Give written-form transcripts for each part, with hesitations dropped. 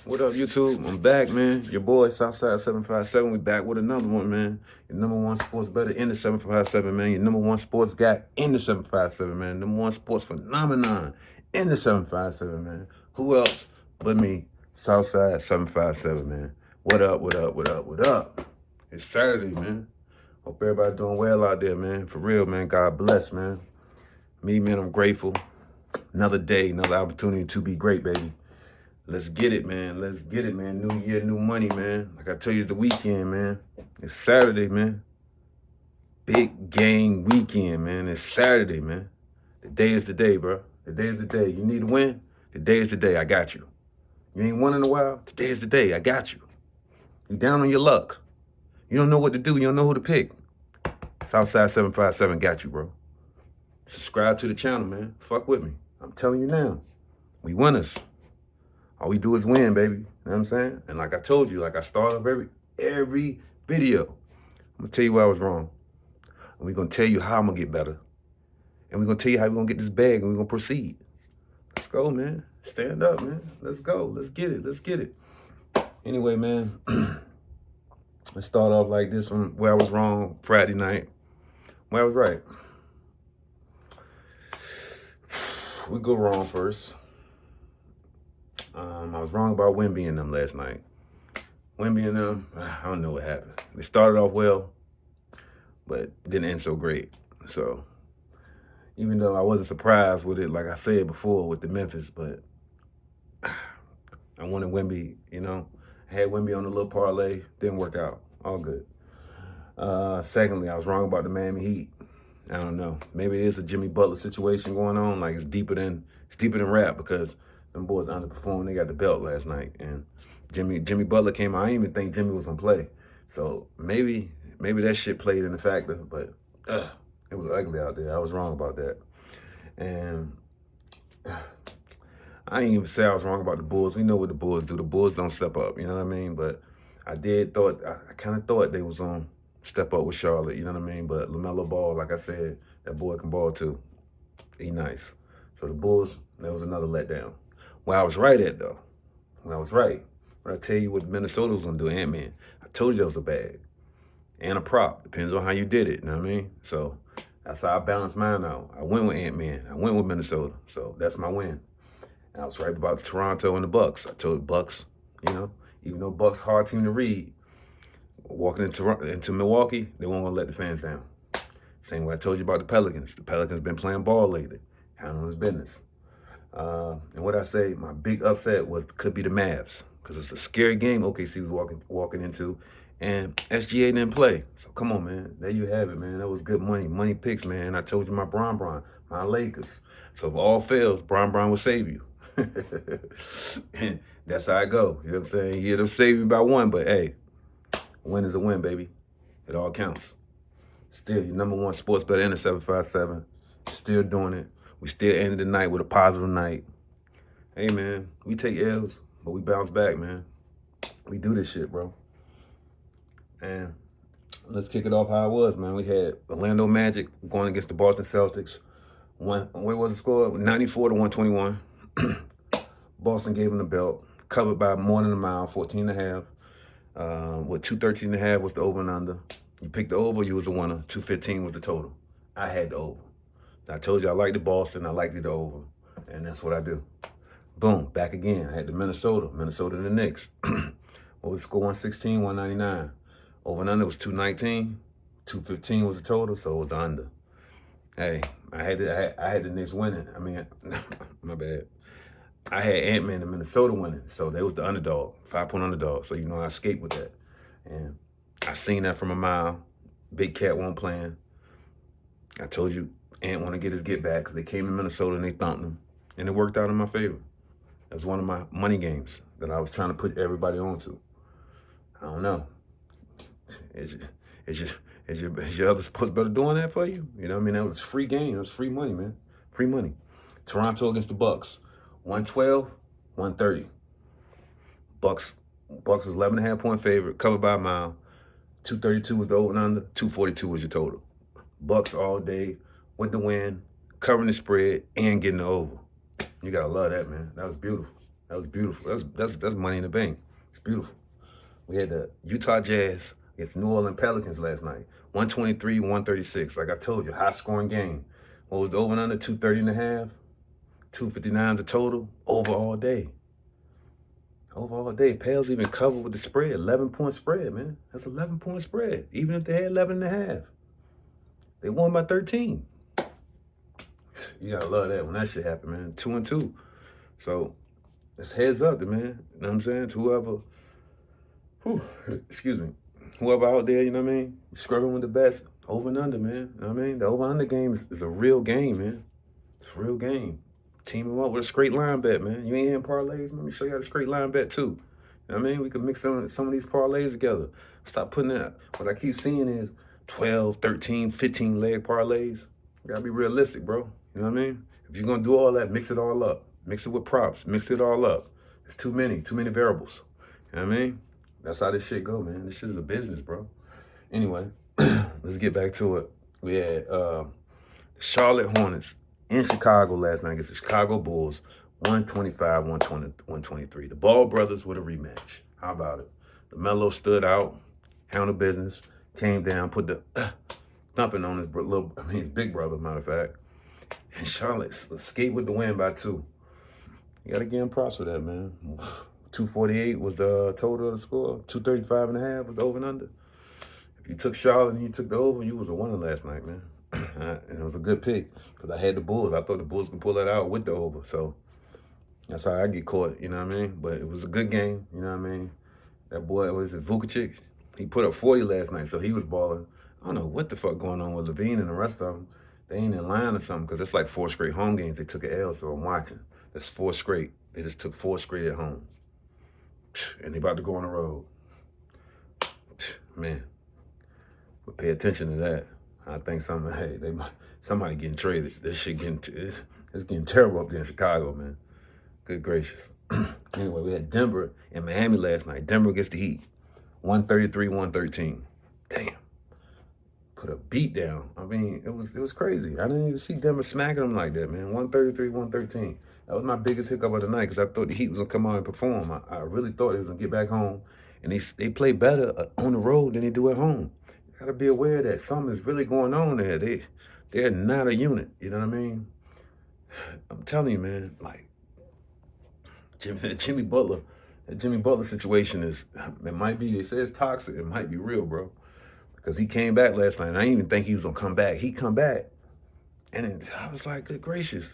What up, YouTube? I'm back, man. Your boy, Southside 757. We back with another one, man. Your number one sports better in the 757, man. Your number one sports guy in the 757, man. Number one sports phenomenon in the 757, man. Who else but me, Southside 757, man? What up, what up, what up, what up? It's Saturday, man. Hope everybody doing well out there, man. For real, man. God bless, man. Me, man, I'm grateful. Another day, another opportunity to be great, baby. Let's get it, man. Let's get it, man. New year, new money, man. Like I tell you, it's the weekend, man. It's Saturday, man. Big game weekend, man. It's Saturday, man. The day is the day, bro. The day is the day. You need to win? The day is the day. I got you. You ain't won in a while? Today is the day. I got you. You down on your luck. You don't know what to do. You don't know who to pick. Southside 757 got you, bro. Subscribe to the channel, man. Fuck with me. I'm telling you now. We winners. All we do is win, baby. You know what I'm saying? And like I told you, like I start off every video, I'm gonna tell you where I was wrong. And we're gonna tell you how I'm gonna get better. And we're gonna tell you how we're gonna get this bag and we're gonna proceed. Let's go, man. Stand up, man. Let's go. Let's get it. Let's get it. Anyway, man, let's start off like this from where I was wrong Friday night. Where I was right. We go wrong first. I was wrong about Wimby and them last night. Wimby and them, I don't know what happened. They started off well, but didn't end so great. So even though I wasn't surprised with it, like I said before with the Memphis, but I wanted Wimby, you know. I had Wimby on a little parlay, didn't work out. All good. Secondly, I was wrong about the Miami Heat. I don't know. Maybe it is a Jimmy Butler situation going on. Like it's deeper than rap because them boys underperformed. They got the belt last night, and Jimmy Butler came out. I didn't even think Jimmy was gonna play. So maybe that shit played in the factor, but it was ugly out there. I was wrong about that. And I ain't even say I was wrong about the Bulls. We know what the Bulls do. The Bulls don't step up, you know what I mean? But I kind of thought they was on step up with Charlotte, you know what I mean? But LaMelo Ball, like I said, that boy can ball too. He nice. So the Bulls, that was another letdown. Where I was right at, though, when I was right, when I tell you what Minnesota was going to do, Ant-Man, I told you that was a bag and a prop. Depends on how you did it, you know what I mean? So that's how I balanced mine out. I went with Ant-Man. I went with Minnesota. So that's my win. And I was right about Toronto and the Bucks. I told Bucks, you know, even though Bucks hard team to read, walking into Milwaukee, they weren't going to let the fans down. Same way I told you about the Pelicans. The Pelicans been playing ball lately, handling his business. And what I say, my big upset could be the Mavs because it's a scary game OKC was walking into, and SGA didn't play. So come on, man. There you have it, man. That was good money picks, man. I told you my Bron, my Lakers. So if all fails, Bron will save you. And that's how I go. You know what I'm saying? He ended up saving by one, but hey, a win is a win, baby. It all counts. Still, your number one sports better in the 757. Still doing it. We still ended the night with a positive night. Hey, man, we take L's, but we bounce back, man. We do this shit, bro. And let's kick it off how it was, man. We had Orlando Magic going against the Boston Celtics. What was the score? 94 to 121. Boston gave them the belt. Covered by more than a mile, 14 and a half. With 213 and a half was the over and under. You picked the over, you was the winner. 215 was the total. I had the over. I told you I liked the Boston, I liked the over. And that's what I do. Boom, back again. I had the Minnesota and the Knicks. What was the score? 116, 199. Over and under was 219. 215 was the total, so it was the under. Hey, I had the Knicks winning. I mean, my bad. I had Ant-Man and Minnesota winning, so they was the underdog, 5-point underdog. So, you know, I escaped with that. And I seen that from a mile. Big Cat won't playing. I told you Ant want to get his get back because they came in Minnesota and they thumped them. And it worked out in my favor. It was one of my money games that I was trying to put everybody onto. I don't know. Is your other sports better doing that for you? You know what I mean? That was free game. It was free money, man. Free money. Toronto against the Bucks. 112, 130. Bucks was 11.5 point favorite, covered by a mile. 232 was the over and under. 242 was your total. Bucks all day with the win, covering the spread, and getting the over. You gotta love that, man. That was beautiful. That was beautiful. That's money in the bank. It's beautiful. We had the Utah Jazz against New Orleans Pelicans last night. 123, 136. Like I told you, high scoring game. What was the over and under? 230 and a half? 259 the total. Over all day. Over all day. Pales even covered with the spread. 11-point spread, man. That's 11-point spread. Even if they had 11 and a half. They won by 13. You gotta love that when that shit happen, man. 2-2. So it's heads up, man. You know what I'm saying? To whoever, excuse me, whoever out there, you know what I mean, struggling with the bets, over and under, man. You know what I mean? The over under game is a real game, man. It's a real game. Team them up with a straight line bet, man. You ain't in parlays? Let me show you how to straight line bet too. You know what I mean? We can mix some of these parlays together. Stop putting that. What I keep seeing is 12, 13, 15 leg parlays. You gotta be realistic, bro. You know what I mean? If you're gonna do all that, mix it all up. Mix it with props. Mix it all up. It's too many variables. You know what I mean? That's how this shit go, man. This shit is a business, bro. Anyway, let's get back to it. We had Charlotte Hornets in Chicago last night against the Chicago Bulls, 125, 120, 123. The Ball brothers with a rematch. How about it? The Melo stood out, handled business, came down, put the thumping on his big brother, matter of fact. And Charlotte escaped with the win by 2. You got to give him props for that, man. 248 was the total of the score. 235 and a half was the over and under. If you took Charlotte and you took the over, you was a winner last night, man. And it was a good pick because I had the Bulls. I thought the Bulls could pull that out with the over. So that's how I get caught, you know what I mean? But it was a good game, you know what I mean? That boy, what is it, Vukovic? He put up 40 last night, so he was balling. I don't know what the fuck going on with Levine and the rest of them. They ain't in line or something because it's like 4 straight home games. They took an L, so I'm watching. That's 4 straight. They just took 4 straight at home. And they about to go on the road. Man, but pay attention to that. I think somebody getting traded. This shit it's getting terrible up there in Chicago, man. Good gracious. Anyway, we had Denver and Miami last night. Denver against the Heat. 133, 113. Damn. Put a beat down. I mean, it was crazy. I didn't even see Denver smacking them like that, man. 133, 113. That was my biggest hiccup of the night because I thought the Heat was going to come out and perform. I really thought they was going to get back home. And they play better on the road than they do at home. You got to be aware that something is really going on there. They're not a unit. You know what I mean? I'm telling you, man, like, Jimmy Butler, that Jimmy Butler situation they say it's toxic. It might be real, bro. Because he came back last night. And I didn't even think he was going to come back. He come back. And I was like, good gracious.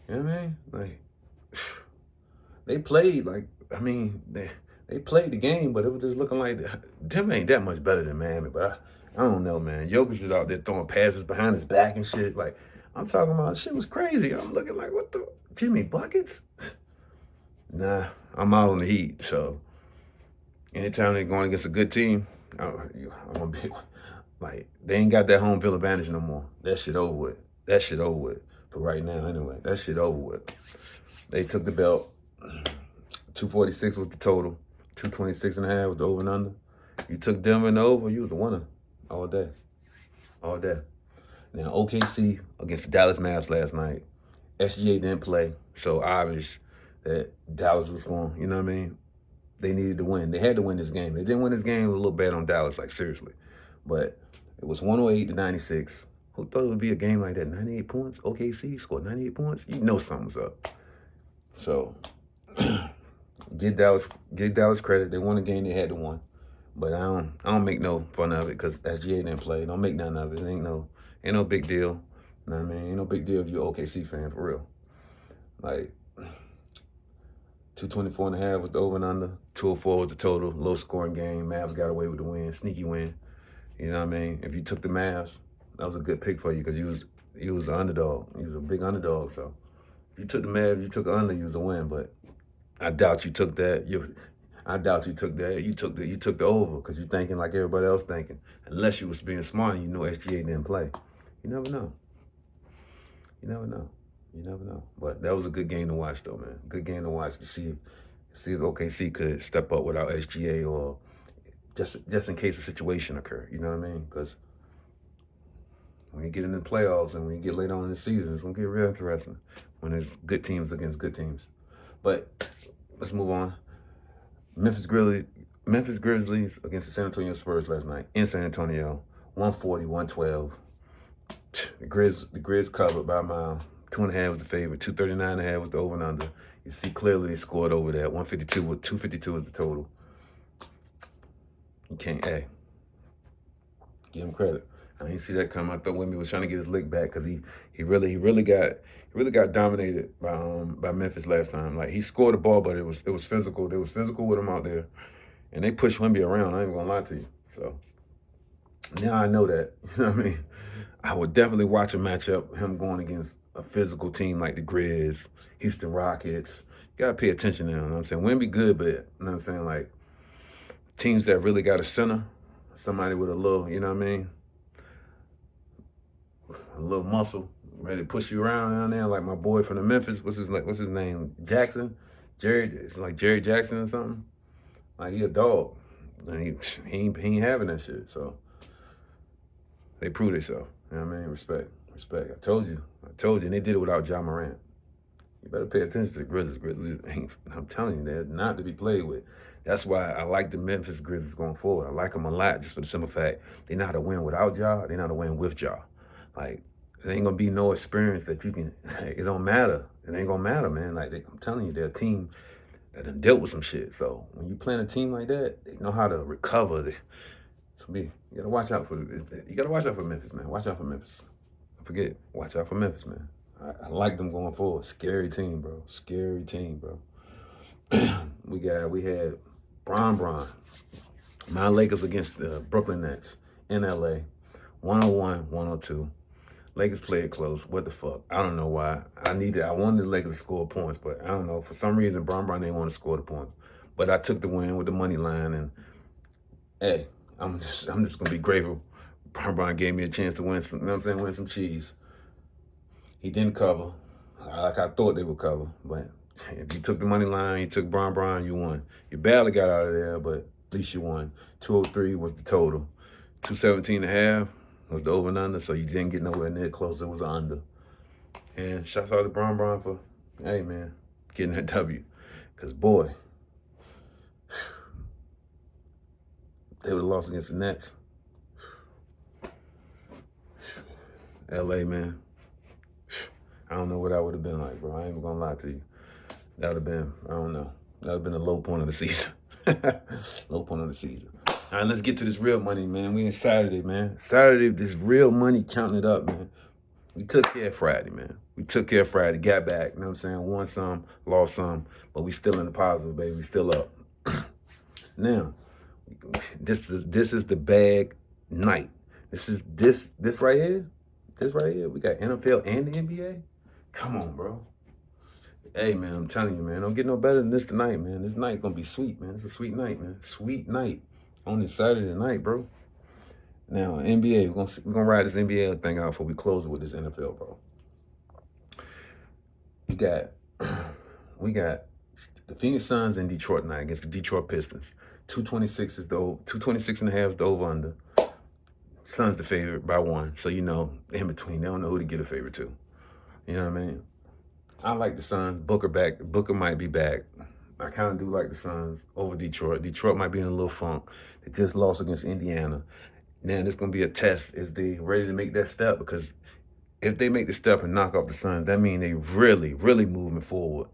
You know what I mean? Like, they played they played the game, but it was just looking like them ain't that much better than Miami. But I don't know, man. Jokic is out there throwing passes behind his back and shit. Like, I'm talking about shit was crazy. I'm looking like, what the? Jimmy Buckets? Nah, I'm out on the Heat. So anytime they're going against a good team, I'm gonna be like, they ain't got that home field advantage no more. That shit over with. That shit over with. For right now, anyway. That shit over with. They took the belt. 246 was the total. 226 and a half was the over and under. You took Denver and the over, you was a winner all day. All day. Now, OKC against the Dallas Mavs last night. SGA didn't play, so obvious that Dallas was going, you know what I mean? They needed to win. They had to win this game. They didn't win this game, a little bad on Dallas, like seriously. But it was 108 to 96. Who thought it would be a game like that? 98 points? OKC scored 98 points? You know something's up. So, give Dallas credit. They won a game they had to win. But I don't make no fun of it because SGA didn't play. Don't make none of it. It ain't no big deal. You know what I mean? Ain't no big deal if you're an OKC fan, for real. Like, 224 and a half was the over and under. 204 was the total. Low scoring game. Mavs got away with the win. Sneaky win. You know what I mean? If you took the Mavs, that was a good pick for you because you was an underdog. You was a big underdog. So if you took the Mavs, you took the under, you was a win. But I doubt you took that. I doubt you took that. You took the over because you're thinking like everybody else thinking. Unless you was being smart and you know SGA didn't play. You never know. You never know. You never know. But that was a good game to watch, though, man. Good game to watch to see if OKC could step up without SGA or just in case a situation occur. You know what I mean? Because when you get into the playoffs and when you get later on in the season, it's going to get real interesting when there's good teams against good teams. But let's move on. Memphis Grizzlies against the San Antonio Spurs last night in San Antonio. 140-112. The Grizz covered by a mile. 2.5 was the favorite. 239.5 was the over and under. You see clearly they scored over that. 252 was the total. You can't, hey, give him credit. I didn't see that come. I thought Wemby was trying to get his lick back because he really got dominated by Memphis last time. Like, he scored the ball, but it was physical. They was physical with him out there, and they pushed Wemby around. I ain't gonna lie to you. So now I know that. You know what I mean? I would definitely watch a matchup, him going against a physical team like the Grizz, Houston Rockets. You gotta pay attention now. You know what I'm saying? Wemby good, but you know what I'm saying, like, teams that really got a center, somebody with a little, you know what I mean, a little muscle, ready to push you around down there, like my boy from the Memphis. What's his name? Jackson, Jerry. It's like Jerry Jackson or something. Like, he a dog, and he ain't having that shit. So they proved themselves. You know what I mean? Respect. I told you, and they did it without Ja Morant. You better pay attention to the Grizzlies. I'm telling you, they're not to be played with. That's why I like the Memphis Grizzlies going forward. I like them a lot just for the simple fact they know how to win without Ja. They know how to win with Ja. Like, there ain't gonna be no experience that you can. It don't matter. It ain't gonna matter, man. Like, I'm telling you, they're a team that done dealt with some shit. So when you playing a team like that, they know how to recover. You gotta watch out for Memphis, man. Watch out for Memphis. Don't forget, watch out for Memphis, man. I like them going forward. Scary team, bro. Scary team, bro. we had Bron. My Lakers against the Brooklyn Nets in LA. 101-102. Lakers played close. What the fuck? I don't know why. I wanted the Lakers to score points, but I don't know. For some reason, Bron didn't want to score the points. But I took the win with the money line, and hey, I'm just gonna be grateful. Bron gave me a chance to win some, you know what I'm saying, win some cheese. He didn't cover like I thought they would cover, but if you took the money line, you took Bron, you won. You barely got out of there, but at least you won. 203 was the total. 217.5 was the over and under, so you didn't get nowhere near close. It was under. And shouts out to Bron for, hey man, getting that W. Because boy, they would have lost against the Nets. LA, man. I don't know what that would have been like, bro. I ain't even gonna lie to you. That would have been, I don't know. That would have been a low point of the season. Low point of the season. All right, let's get to this real money, man. We in Saturday, man. Saturday, this real money counting it up, man. We took care of Friday, man. We took care of Friday, got back, you know what I'm saying? Won some, lost some, but we still in the positive, baby. We still up. Now, this is the bag night. This right here. This right here. We got NFL and the NBA. Come on, bro. Hey, man, I'm telling you, man, don't get no better than this tonight, man. This night gonna be sweet, man. It's a sweet night, man. Sweet night on this Saturday night, bro. Now, NBA, we're gonna ride this NBA thing out before we close it with this NFL, bro. We got the Phoenix Suns in Detroit tonight against the Detroit Pistons. 226 and a half is the over under. Suns the favorite by 1. So you know, in between, they don't know who to get a favorite to. You know what I mean? I like the Suns. Booker might be back. I kind of do like the Suns over Detroit. Detroit might be in a little funk. They just lost against Indiana. Now, this going to be a test. Is they ready to make that step? Because if they make the step and knock off the Suns, that means they really, really moving forward.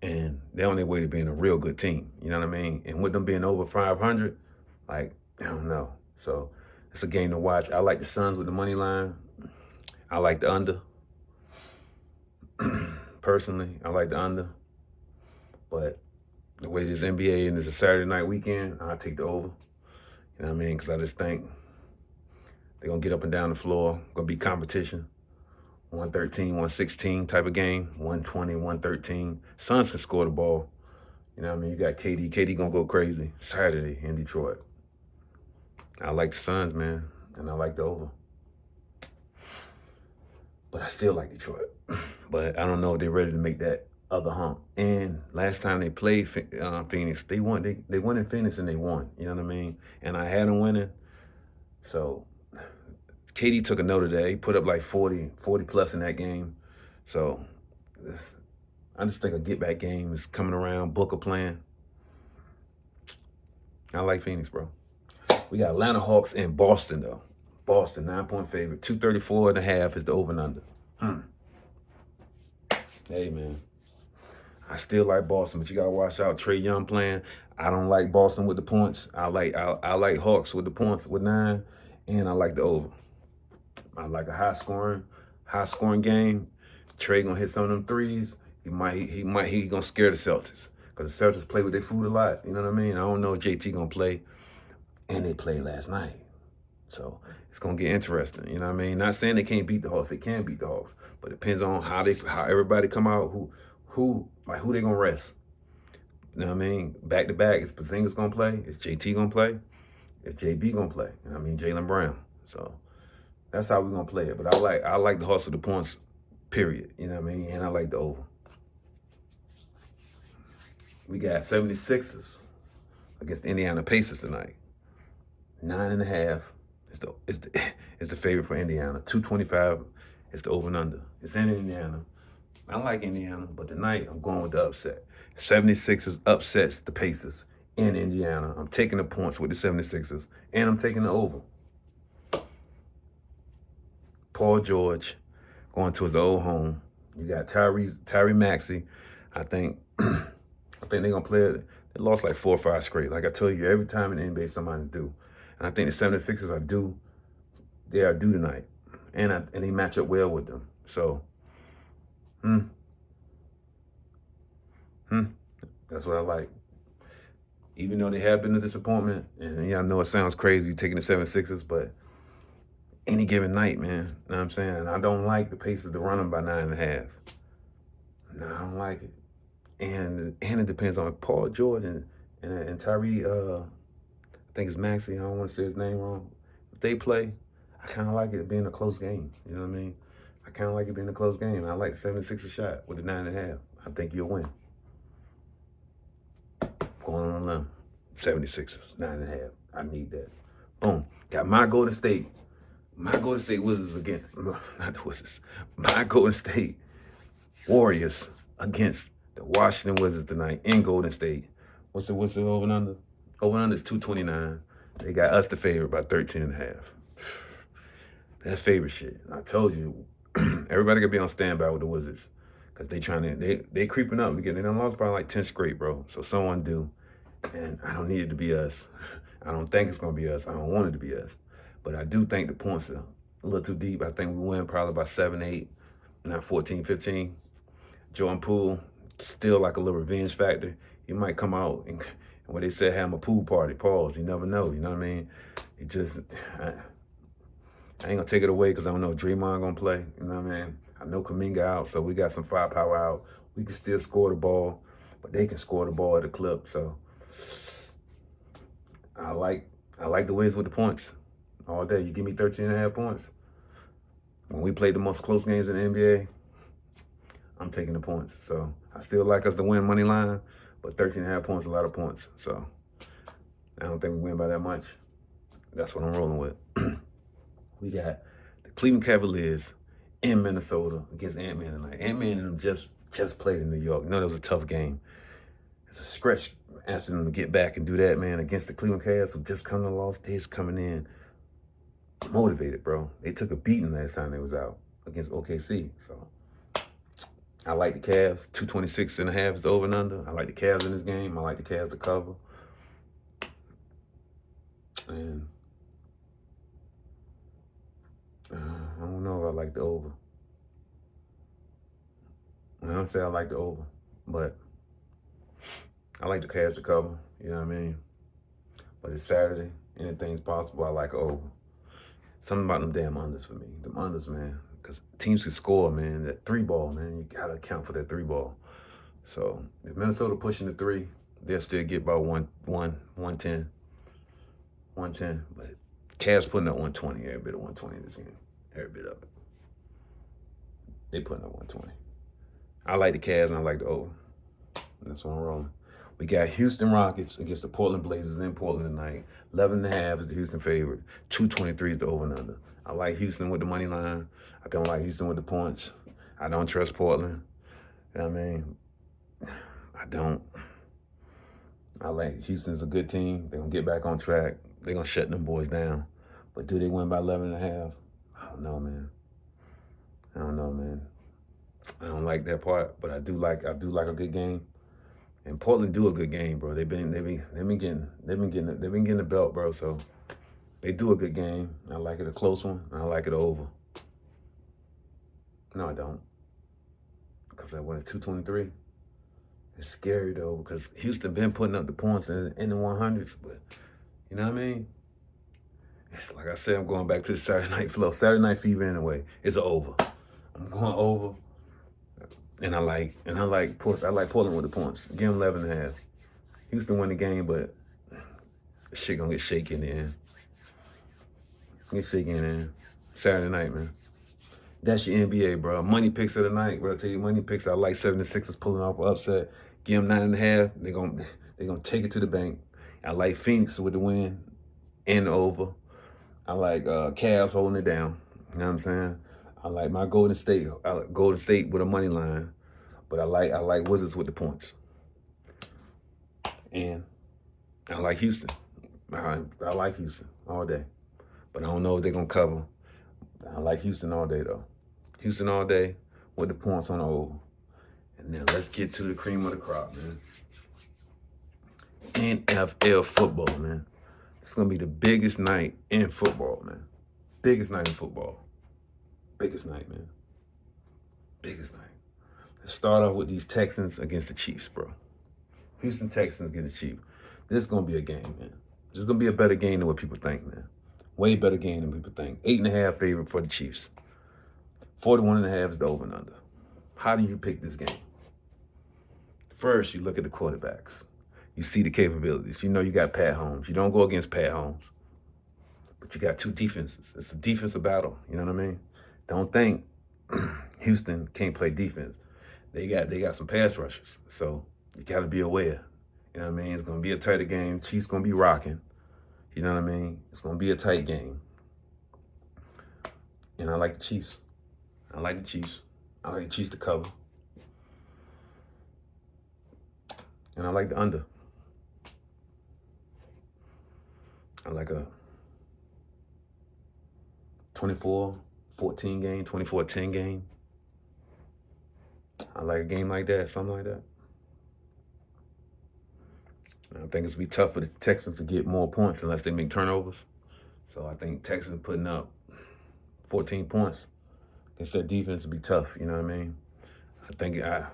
And they're on their way to being a real good team. You know what I mean? And with them being over 500, like, I don't know. So it's a game to watch. I like the Suns with the money line. I like the under. Personally, I like the under. But the way this NBA and it's a Saturday night weekend, I'll take the over. You know what I mean? Because I just think they're going to get up and down the floor. Going to be competition. 113, 116 type of game. 120, 113. Suns can score the ball. You know what I mean? You got KD. KD going to go crazy Saturday in Detroit. I like the Suns, man. And I like the over. But I still like Detroit. But I don't know if they're ready to make that other hump. And last time they played Phoenix, they won. They won in Phoenix and they won. You know what I mean? And I had them winning. So KD took a note of that. He put up like 40 plus in that game. So I just think a get-back game is coming around, Booker playing. I like Phoenix, bro. We got Atlanta Hawks in Boston, though. Boston, 9-point favorite. 234.5 is the over and under. Hey, man. I still like Boston, but you gotta watch out. Trae Young playing. I don't like Boston with the points. I like Hawks with the points with 9, and I like the over. I like a high scoring game. Trae gonna hit some of them threes. He gonna scare the Celtics because the Celtics play with their food a lot. You know what I mean? I don't know if JT gonna play, and they played last night, so it's gonna get interesting. You know what I mean? Not saying they can't beat the Hawks. They can beat the Hawks, but it depends on how everybody come out. Who they gonna rest? You know what I mean? Back to back, is Porzingis gonna play? Is JT gonna play? Is JB gonna play? You know what I mean? Jaylen Brown. So that's how we're gonna play it. But I like the Hawks with the points, period. You know what I mean? And I like the over. We got 76ers against the Indiana Pacers tonight. 9.5 is the favorite for Indiana. 225 is the over and under. It's in Indiana. I like Indiana, but tonight I'm going with the upset. 76ers upsets the Pacers in Indiana. I'm taking the points with the 76ers, and I'm taking the over. Paul George going to his old home. You got Tyrese Maxey. I think they're gonna play it. They lost like 4 or 5 straight. Like I told you, every time in the NBA somebody's due. And I think the 76ers are due. They are due tonight. And they match up well with them. So that's what I like. Even though they have been a disappointment, and yeah, I know it sounds crazy taking the 76ers, but any given night, man, you know what I'm saying? And I don't like the Pacers to run them by 9.5. No, I don't like it. And it depends on Paul George and Tyree, I think it's Maxey, I don't want to say his name wrong. If they play, I kind of like it being a close game. You know what I mean? I kind of like it being a close game. I like the 76ers shot with the 9.5. I think you'll win. Going on a limb. 76ers, 9.5. I need that. Boom. Got my Golden State. My Golden State Wizards again. Not the Wizards. My Golden State Warriors against the Washington Wizards tonight in Golden State. What's the over and under? Over and under is 229. They got us the favorite by 13.5. That favorite shit. I told you, everybody could be on standby with the Wizards. Because they creeping up. They done lost by like 10 straight, bro. So someone do. And I don't need it to be us. I don't think it's going to be us. I don't want it to be us. But I do think the points are a little too deep. I think we win probably by 7, 8, not 14, 15. Jordan Poole, still like a little revenge factor. He might come out and what they said, have him a pool party. Pause. You never know. You know what I mean? I ain't going to take it away because I don't know if Draymond going to play. You know what I mean? I know Kuminga out, so we got some firepower out. We can still score the ball, but they can score the ball at a clip. So I like the Wiz with the points all day. You give me 13.5 points. When we played the most close games in the NBA, I'm taking the points. So I still like us to win money line, but 13.5 points is a lot of points. So I don't think we win by that much. That's what I'm rolling with. We got the Cleveland Cavaliers in Minnesota against Ant-Man tonight. Ant-Man and them just played in New York. You know, that was a tough game. It's a stretch asking them to get back and do that, man, against the Cleveland Cavs who just come to loss. They're coming in motivated, bro. They took a beating last time they was out against OKC. So I like the Cavs. 226.5 is over and under. I like the Cavs in this game. I like the Cavs to cover. And I don't know if I like the over. I don't say I like the over, but I like the Cavs to cover. You know what I mean? But it's Saturday. Anything's possible. I like over. Something about them damn unders for me. Them unders, man. Because teams can score, man. That 3-ball, man. You got to account for that 3-ball. So if Minnesota pushing the 3, they'll still get about 110. 110. But Cavs putting up 120. Every bit of 120 in this game. Every bit of it. They putting up 120. I like the Cavs and I like the over. That's what I'm rolling. We got Houston Rockets against the Portland Blazers in Portland tonight. 11.5 is the Houston favorite. 223 is the over and under. I like Houston with the money line. I don't like Houston with the points. I don't trust Portland. You know what I mean? I don't. I like Houston's a good team. They're going to get back on track. They're going to shut them boys down. But do they win by 11.5? I don't know, man. I don't know, man. I don't like that part, but I do like a good game. And Portland do a good game, bro. They've been getting the belt, bro. So they do a good game. I like it a close one. I like it over. No, I don't. Because I won at 223. It's scary though, because Houston been putting up the points in the 100s, but you know what I mean? It's like I said, I'm going back to the Saturday night flow. Saturday night fever anyway. It's over. I'm going over. And I like Portland with the points. Give them 11.5. Houston win the game, but shit gonna get shaky in the end. Get shaky in the end. Saturday night, man. That's your NBA, bro. Money picks of the night, bro. I tell you, money picks. I like 76ers pulling off an upset. Give them 9.5. They're gonna take it to the bank. I like Phoenix with the win and the over. I like Cavs holding it down. You know what I'm saying? I like my Golden State. I like Golden State with a money line, but I like Wizards with the points. And I like Houston. I like Houston all day, but I don't know if they're gonna cover. I like Houston all day though. Houston all day with the points on the over. And then let's get to the cream of the crop, man. NFL football, man. It's gonna be the biggest night in football, man. Biggest night in football. Biggest night, man. Biggest night. Let's start off with these Texans against the Chiefs, bro. Houston Texans against the Chiefs. This is gonna be a game, man. This is gonna be a better game than what people think, man. Way better game than people think. 8.5 favorite for the Chiefs. 41.5 is the over and under. How do you pick this game? First, you look at the quarterbacks. You see the capabilities. You know you got Pat Holmes. You don't go against Pat Holmes. But you got two defenses. It's a defensive battle. You know what I mean? Don't think Houston can't play defense. They got some pass rushers. So you got to be aware. You know what I mean? It's going to be a tighter game. Chiefs going to be rocking. You know what I mean? It's going to be a tight game. And I like the Chiefs. I like the Chiefs. I like the Chiefs to cover. And I like the under. I like a 24-14 game, 24-10 game. I like a game like that, something like that. I think it's going to be tough for the Texans to get more points unless they make turnovers. So I think Texans putting up 14 points against their defense will be tough, you know what I mean? I think the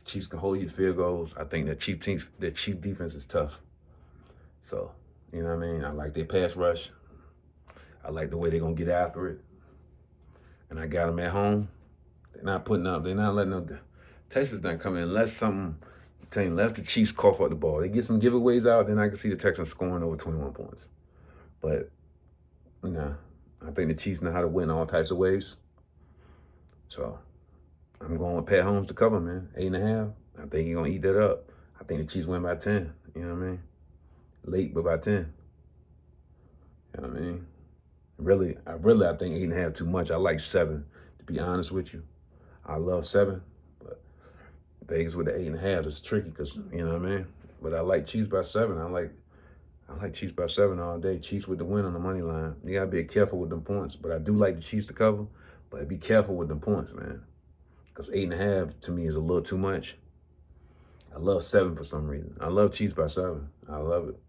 Chiefs can hold you to field goals. I think the Chief defense is tough. So, you know what I mean? I like their pass rush. I like the way they're going to get after it. And I got them at home. They're not letting them, Texans not coming unless the Chiefs cough up the ball. They get some giveaways out, then I can see the Texans scoring over 21 points. But, you know, I think the Chiefs know how to win all types of ways. So, I'm going with Pat Holmes to cover, man. 8.5. I think he's going to eat that up. I think the Chiefs win by 10. You know what I mean? Late, but by 10. You know what I mean? Really, I think 8.5 too much. I like 7, to be honest with you. I love 7, but Vegas with the 8.5 is tricky because, you know what I mean? But I like Chiefs by 7. I like Chiefs by 7 all day. Chiefs with the win on the money line. You got to be careful with them points. But I do like the Chiefs to cover, but be careful with them points, man. Because 8.5 to me is a little too much. I love 7 for some reason. I love Chiefs by 7. I love it.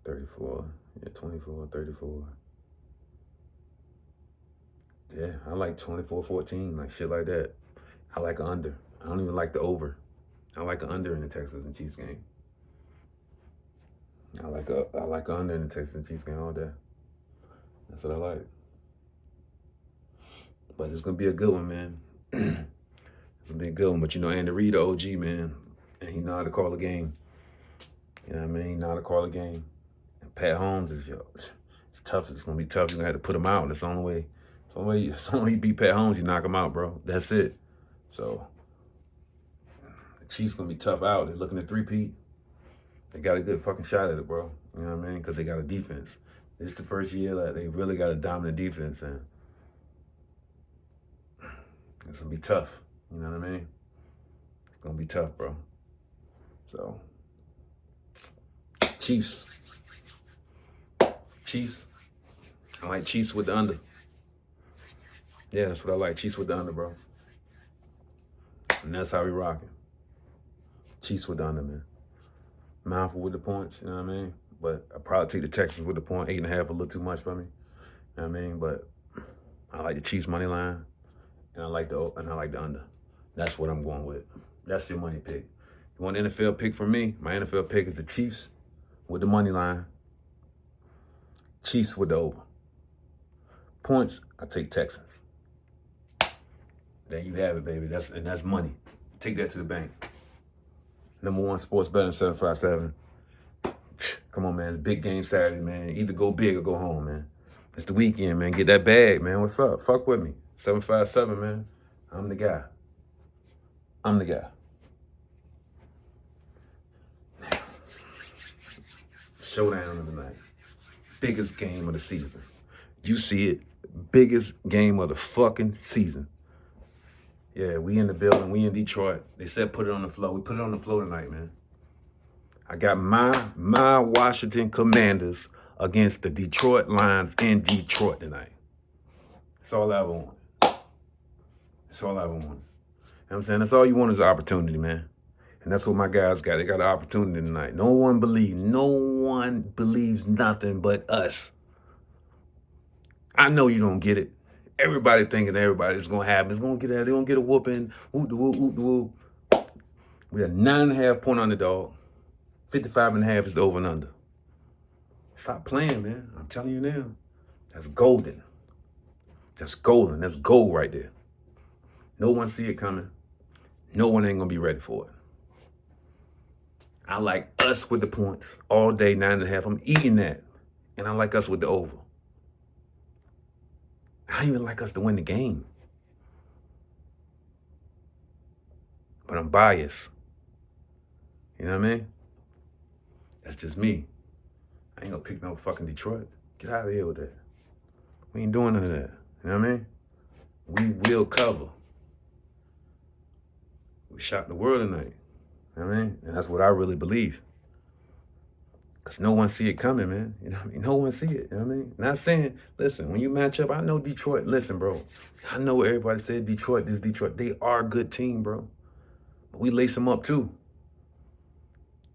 34. Yeah, 24, 34. Yeah, I like 24-14, like shit like that. I like an under. I don't even like the over. I like an under in the Texans and Chiefs game. I like an under in the Texans and Chiefs game all day. That's what I like. But it's gonna be a good one, man. It's gonna be a good one. But you know, Andy Reid, the OG, man, and he know how to call a game. You know what I mean? He know how to call a game. And Pat Holmes is it's tough. It's gonna be tough. You're gonna have to put him out. That's the only way. It's the only way you beat Pat Holmes, you knock him out, bro. That's it. So the Chiefs gonna be tough out. They're looking at 3-peat. They got a good fucking shot at it, bro. You know what I mean? Because they got a defense. This is the first year that they really got a dominant defense, and It's gonna be tough. You know what I mean? It's gonna be tough, bro. So, Chiefs. Chiefs. I like Chiefs with the under. Yeah, that's what I like. Chiefs with the under, bro. And that's how we rocking. Chiefs with the under, man. Mindful with the points, you know what I mean? But I probably take the Texans with the point. 8.5 a little too much for me. You know what I mean? But I like the Chiefs money line, and I like the under. That's what I'm going with. That's your money pick. You want an NFL pick from me? My NFL pick is the Chiefs with the money line. Chiefs with the over. Points, I take Texans. There you have it, baby. That's money. Take that to the bank. #1 sports betting 757. Come on, man. It's big game Saturday, man. Either go big or go home, man. It's the weekend, man. Get that bag, man. What's up? Fuck with me. 757, man. I'm the guy. I'm the guy. Showdown of the night. Biggest game of the season. You see it. Biggest game of the fucking season. Yeah, we in the building. We in Detroit. They said put it on the floor. We put it on the floor tonight, man. I got my Washington Commanders against the Detroit Lions in Detroit tonight. That's all I ever wanted. That's all I ever wanted. You know what I'm saying? That's all you want is an opportunity, man. And that's what my guys got. They got an opportunity tonight. No one believes nothing but us. I know you don't get it. Everybody thinking everybody's going to happen. It's going to get that. They're going to get a whooping. Whoop, the whoop, whoop, the whoop. We are 9.5 point underdog. 55.5 is the over and under. Stop playing, man. I'm telling you now. That's golden. That's golden. That's gold right there. No one see it coming. No one ain't going to be ready for it. I like us with the points all day, 9.5. I'm eating that. And I like us with the over. I even like us to win the game. But I'm biased. You know what I mean? That's just me. I ain't gonna pick no fucking Detroit. Get out of here with that. We ain't doing none of that. You know what I mean? We will cover. We shocked the world tonight. You know what I mean? And that's what I really believe. Because no one see it coming, man. You know what I mean? No one see it. You know what I mean? Not saying, listen, when you match up, I know Detroit. Listen, bro. I know everybody said Detroit, this Detroit. They are a good team, bro. But we lace them up too.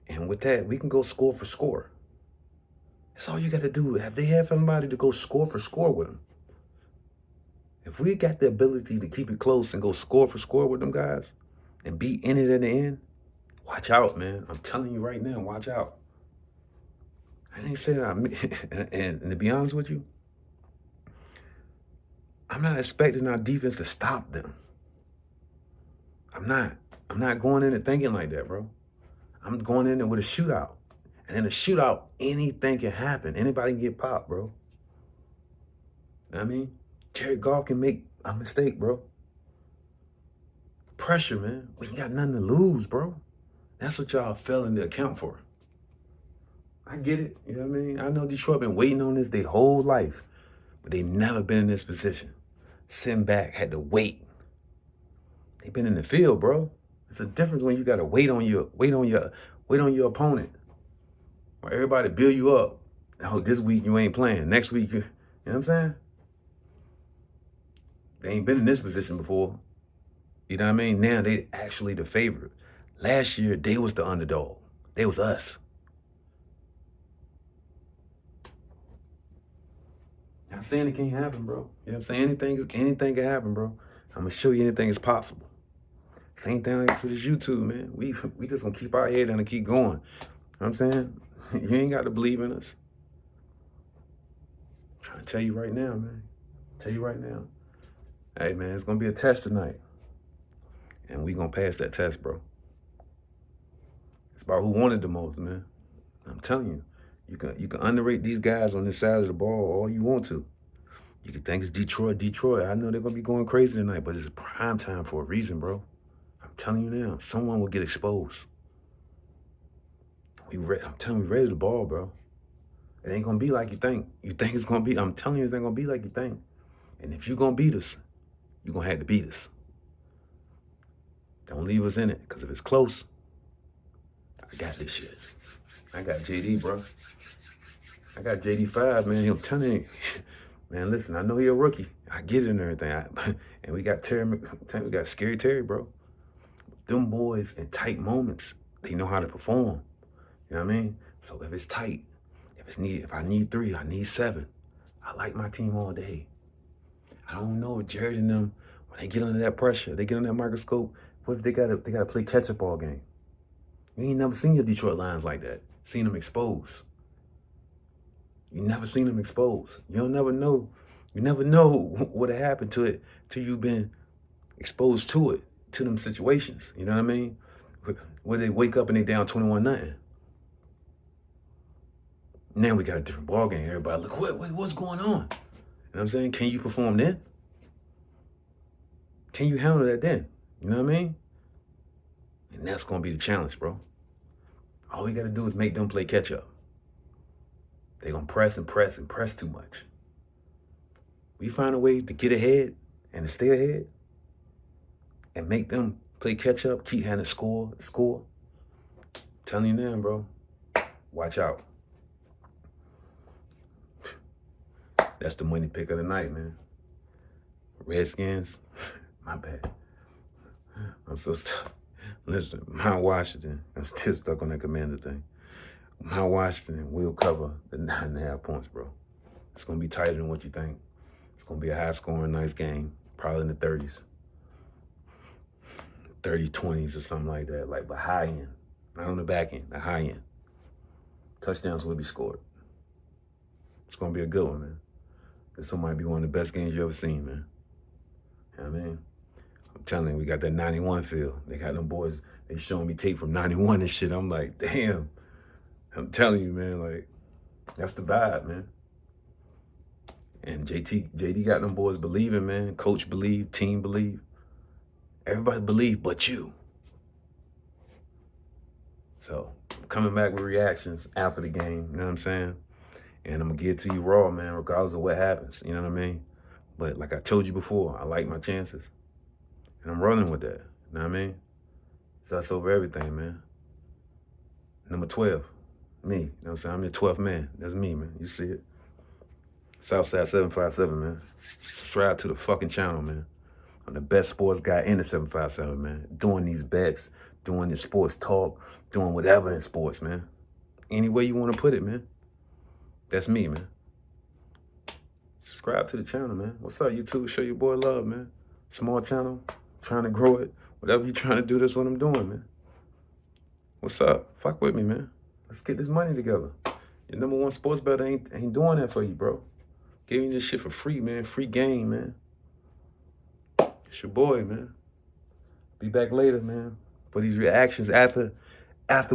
And with that, we can go score for score. That's all you got to do. If they have somebody to go score for score with them. If we got the ability to keep it close and go score for score with them guys and be in it at the end, watch out, man. I'm telling you right now, watch out. I ain't saying and to be honest with you, I'm not expecting our defense to stop them. I'm not going in and thinking like that, bro. I'm going in there with a shootout. And in a shootout, anything can happen. Anybody can get popped, bro. You know what I mean? Jared Goff can make a mistake, bro. Pressure, man. We ain't got nothing to lose, bro. That's what y'all failing to account for. I get it. You know what I mean? I know Detroit been waiting on this their whole life, but they never been in this position. Sitting back, had to wait. They been in the field, bro. It's a difference when you gotta wait on your opponent. Or everybody build you up. Oh, this week you ain't playing. Next week you know what I'm saying? They ain't been in this position before. You know what I mean? Now they actually the favorite. Last year they was the underdog. They was us. Not saying it can't happen, bro. You know what I'm saying? Anything can happen, bro. I'm gonna show you anything is possible. Same thing like for this YouTube, man. We just gonna keep our head down and keep going. You know what I'm saying? You ain't got to believe in us. I'm trying to tell you right now, man. Tell you right now. Hey, man, it's gonna be a test tonight. And we gonna pass that test, bro. It's about who wanted the most, man. I'm telling you. You can underrate these guys on this side of the ball all you want to. You can think it's Detroit. I know they're going to be going crazy tonight, but it's prime time for a reason, bro. I'm telling you now, someone will get exposed. I'm telling you, we ready to ball, bro. It ain't going to be like you think. You think it's going to be, I'm telling you, it's not going to be like you think. And if you're going to beat us, you're going to have to beat us. Don't leave us in it, because if it's close, I got this shit. I got JD, bro. I got JD5, man. I'm telling you, man, listen, I know he a rookie. I get it and everything. And we got we got Scary Terry, bro. Them boys in tight moments, they know how to perform. You know what I mean? So if it's tight, if I need 3, I need 7. I like my team all day. I don't know if Jared and them, when they get under that pressure, they get under that microscope, what if they gotta play catch-up all game? You ain't never seen your Detroit Lions like that. Seen them exposed. You never seen them exposed. You'll never know. You never know what happened to it till you've been exposed to it, to them situations. You know what I mean? Where they wake up and they down 21-0. Now we got a different ball game. Everybody look, what's going on? You know what I'm saying? Can you perform then? Can you handle that then? You know what I mean? And that's going to be the challenge, bro. All we got to do is make them play catch up. They're going to press and press and press too much. We find a way to get ahead and to stay ahead and make them play catch up, keep having to score. I'm telling you now, bro, watch out. That's the money pick of the night, man. Redskins, my bad. I'm so stuck. Listen, Mount Washington, I'm still stuck on that Commander thing. Mount Washington will cover the 9.5 points, bro. It's going to be tighter than what you think. It's going to be a high-scoring, nice game, probably in the 30s. 30-20s or something like that, like, but high end. Not on the back end, the high end. Touchdowns will be scored. It's going to be a good one, man. This might be one of the best games you ever seen, man. You know what I mean? I'm telling you, we got that 91 feel. They got them boys, they showing me tape from 91 and shit. I'm like, damn. I'm telling you, man, like, that's the vibe, man. And JD got them boys believing, man. Coach believe, team believe. Everybody believe but you. So, coming back with reactions after the game, you know what I'm saying? And I'm going to get to you raw, man, regardless of what happens, you know what I mean? But like I told you before, I like my chances. And I'm running with that, you know what I mean? So that's over everything, man. Number 12, me, you know what I'm saying? I'm the 12th man. That's me, man. You see it? Southside 757, man. Subscribe to the fucking channel, man. I'm the best sports guy in the 757, man. Doing these bets, doing this sports talk, doing whatever in sports, man. Any way you want to put it, man. That's me, man. Subscribe to the channel, man. What's up, YouTube? Show your boy love, man. Small channel, trying to grow it. Whatever you're trying to do, that's what I'm doing, man. What's up? Fuck with me, man. Let's get this money together. Your number one sports bet ain't doing that for you, bro. Giving you this shit for free, man. Free game, man. It's your boy, man. Be back later, man, for these reactions after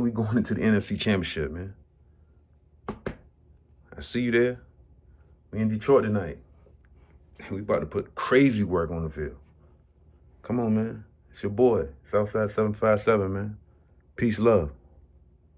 we going into the NFC Championship, man. I see you there. We in Detroit tonight. We about to put crazy work on the field. Come on, man. It's your boy, Southside 757, man. Peace, love.